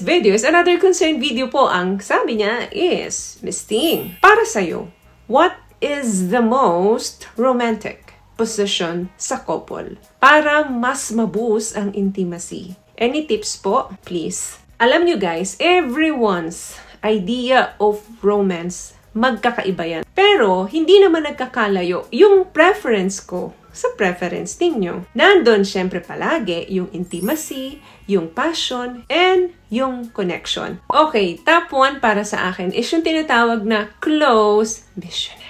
video is another concerned video po. Ang sabi niya is, Miss Ting, para sa'yo, what is the most romantic position sa couple para mas maboost ang intimacy? Any tips po, please? Alam nyo guys, everyone's idea of romance magkakaiba yan. Pero, hindi naman nagkakalayo yung preference ko sa preference ninyo. Nandun syempre palagi yung intimacy, yung passion, and yung connection. Okay, top 1 para sa akin is yung tinatawag na close missionary.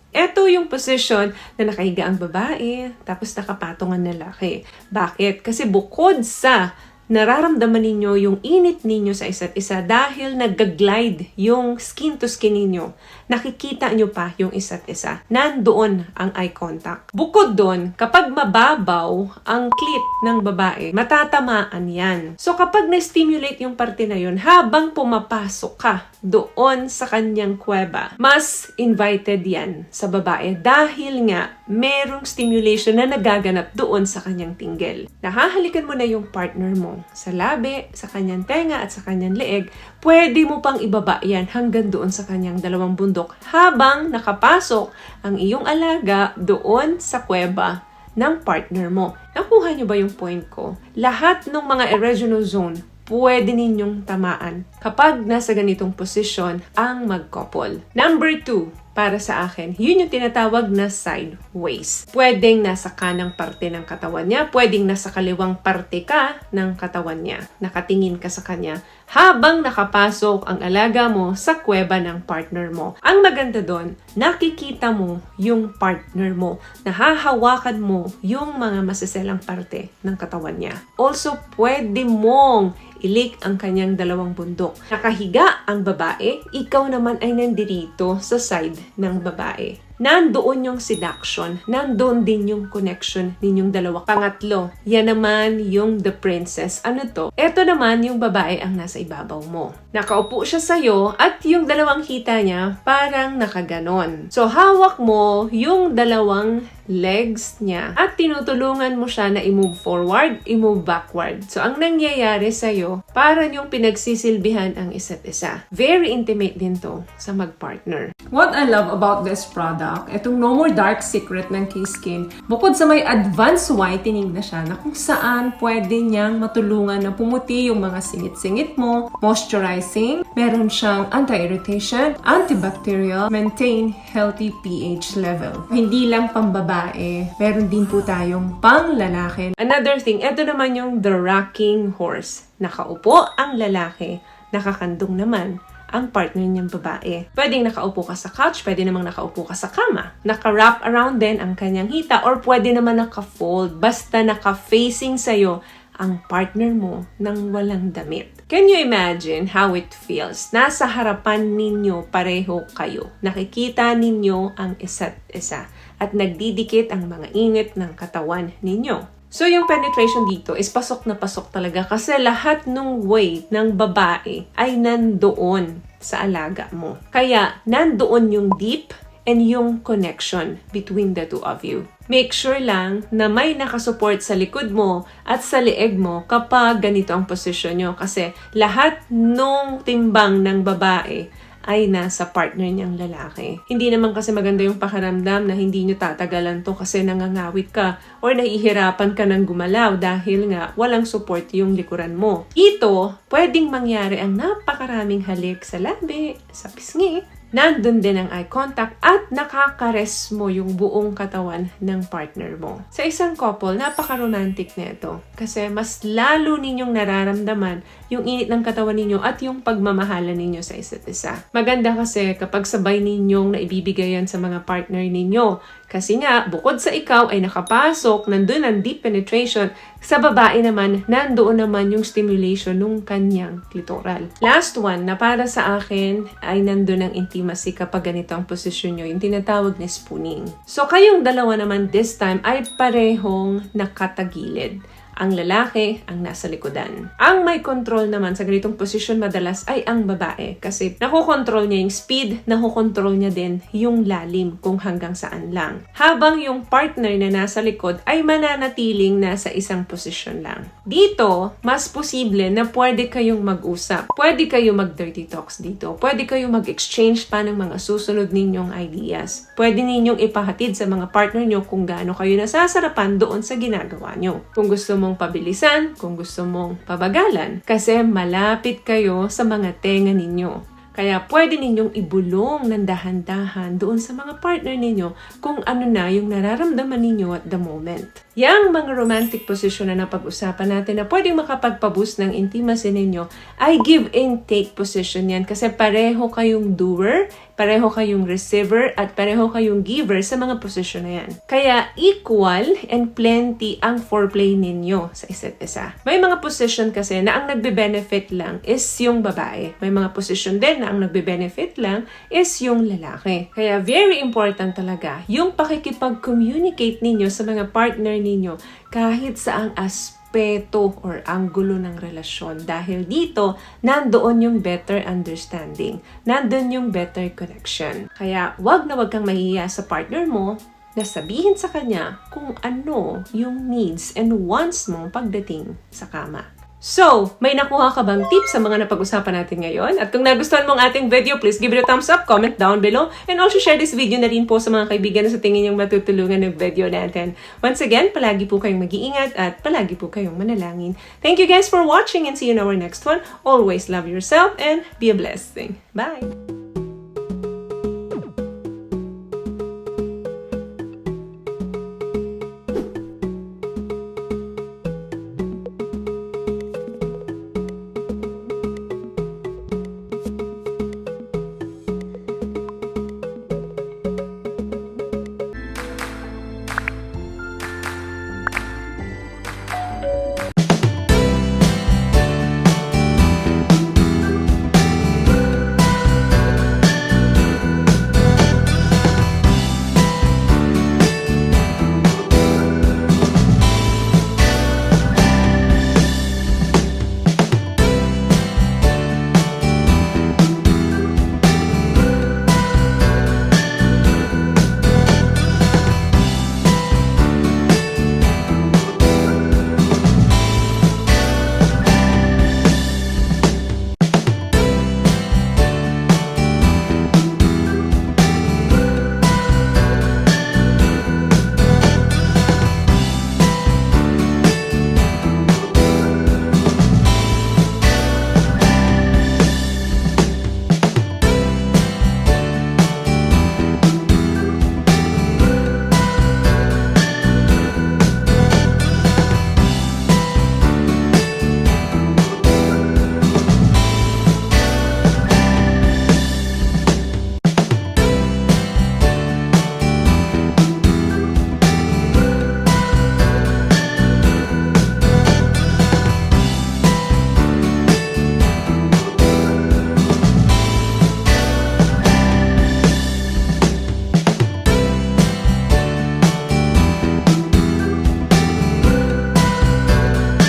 Ito yung position na nakahiga ang babae, tapos nakapatong ang lalaki. Bakit? Kasi bukod sa nararamdaman ninyo yung init ninyo sa isa't isa dahil nag-glide yung skin to skin ninyo. Nakikita nyo pa yung isa't isa. Nandoon ang eye contact. Bukod doon, kapag mababaw ang clit ng babae, matatamaan yan. So kapag na-stimulate yung parte na yun, habang pumapasok ka doon sa kanyang kuweba, mas invited yan sa babae dahil nga merong stimulation na nagaganap doon sa kanyang tinggel. Nahahalikan mo na yung partner mo sa labi, sa kanyang tenga at sa kanyang leeg, pwede mo pang ibaba yan hanggang doon sa kanyang dalawang bundok habang nakapasok ang iyong alaga doon sa kuweba ng partner mo. Nakuha niyo ba yung point ko? Lahat ng mga erogenous zone pwede ninyong tamaan kapag nasa ganitong posisyon ang mag-couple. Number 2, para sa akin, yun yung tinatawag na sideways. Pwedeng nasa kanang parte ng katawan niya, pwedeng nasa kaliwang parte ka ng katawan niya. Nakatingin ka sa kanya habang nakapasok ang alaga mo sa kuweba ng partner mo. Ang maganda doon, nakikita mo yung partner mo, nahahawakan mo yung mga masiselang parte ng katawan niya. Also, pwede mong ilik ang kanyang dalawang bundok. Nakahiga ang babae, ikaw naman ay nandirito sa side ng babae. Nandoon yung seduction, nandoon din yung connection ninyong dalawa. Pangatlo, yan naman yung the princess. Ano to? Ito naman yung babae ang nasa ibabaw mo. Nakaupo siya sa'yo at yung dalawang hita niya parang nakaganon. So hawak mo yung dalawang legs niya at tinutulungan mo siya na i-move forward, i-move backward. So ang nangyayari sa'yo, parang yung pinagsisilbihan ang isa't isa. Very intimate din to sa mag-partner. What I love about this product, itong No More Dark Secret ng K-Skin, bukod sa may advanced whitening na siya na kung saan pwede niyang matulungan na pumuti yung mga singit-singit mo, moisturizing, meron siyang anti-irritation, antibacterial, maintain healthy pH level. Hindi lang pambabae, meron din po tayong pang-lalaki. Another thing, ito naman yung the rocking horse. Nakaupo ang lalaki, nakakandong naman ang partner niyang babae. Pwedeng nakaupo ka sa couch, pwede namang nakaupo ka sa kama. Naka-wrap around din ang kanyang hita or pwede naman naka-fold. Basta naka-facing sa'yo ang partner mo nang walang damit. Can you imagine how it feels? Nasa harapan ninyo pareho kayo. Nakikita ninyo ang isa't isa at nagdidikit ang mga init ng katawan ninyo. So, yung penetration dito is pasok na pasok talaga kasi lahat ng weight ng babae ay nandoon sa alaga mo. Kaya, nandoon yung deep and yung connection between the two of you. Make sure lang na may nakasupport sa likod mo at sa leeg mo kapag ganito ang posisyon nyo kasi lahat ng timbang ng babae ay nasa partner niyang lalaki. Hindi naman kasi maganda yung pakiramdam na hindi nyo tatagalan to kasi nangangawit ka or nahihirapan ka ng gumalaw dahil nga walang support yung likuran mo. Ito, pwedeng mangyari ang napakaraming halik sa labi, sa pisngi, nandun din ang eye contact at nakakares mo yung buong katawan ng partner mo. Sa isang couple, napaka-romantic na ito kasi mas lalo ninyong nararamdaman yung init ng katawan ninyo at yung pagmamahalan ninyo sa isa't isa. Maganda kasi kapag sabay ninyong naibibigayan sa mga partner ninyo kasi nga, bukod sa ikaw ay nakapasok, nandun ang deep penetration, sa babae naman, nandoon naman yung stimulation ng kanyang clitoral. Last one na para sa akin ay nandun ang intimacy kapag ganito ang posisyon nyo, yung tinatawag na spooning. So kayong dalawa naman this time ay parehong nakatagilid. Ang lalaki ang nasa likodan. Ang may control naman sa ganitong posisyon madalas ay ang babae kasi nakokontrol niya yung speed, nakokontrol niya din yung lalim kung hanggang saan lang. Habang yung partner na nasa likod ay mananatiling nasa isang posisyon lang. Dito, mas posible na pwede kayong mag-usap. Pwede kayo mag-dirty talks dito. Pwede kayong mag-exchange pa ng mga susunod ninyong ideas. Pwede ninyong ipahatid sa mga partner nyo kung gaano kayo nasasarapan doon sa ginagawa nyo. Kung gusto mong pabilisan, kung gusto mong pabagalan, kasi malapit kayo sa mga tenga ninyo. Kaya pwede ninyong ibulong ng dahan-dahan doon sa mga partner ninyo kung ano na yung nararamdaman ninyo at the moment. Yang mga romantic position na napag-usapan natin na pwedeng makapagpaboost ng intimacy ninyo ay give and take position yan kasi pareho kayong doer, pareho kayong receiver, at pareho kayong giver sa mga posisyon na yan. Kaya equal and plenty ang foreplay ninyo sa isa't isa. May mga position kasi na ang nagbe-benefit lang is yung babae. May mga position din na ang nagbe-benefit lang is yung lalaki. Kaya very important talaga yung pakikipag-communicate ninyo sa mga partner ninyo kahit saang aspeto or anggulo ng relasyon. Dahil dito, nandoon yung better understanding. Nandoon yung better connection. Kaya wag na wag kang mahihiya sa partner mo na sabihin sa kanya kung ano yung needs and wants mo pagdating sa kama. So, may nakuha ka bang tips sa mga napag-usapan natin ngayon? At kung nagustuhan mong ating video, please give it a thumbs up, comment down below, and also share this video na rin po sa mga kaibigan na sa tingin yung matutulungan ng video natin. Once again, palagi po kayong mag-iingat at palagi po kayong manalangin. Thank you guys for watching and see you in our next one. Always love yourself and be a blessing. Bye!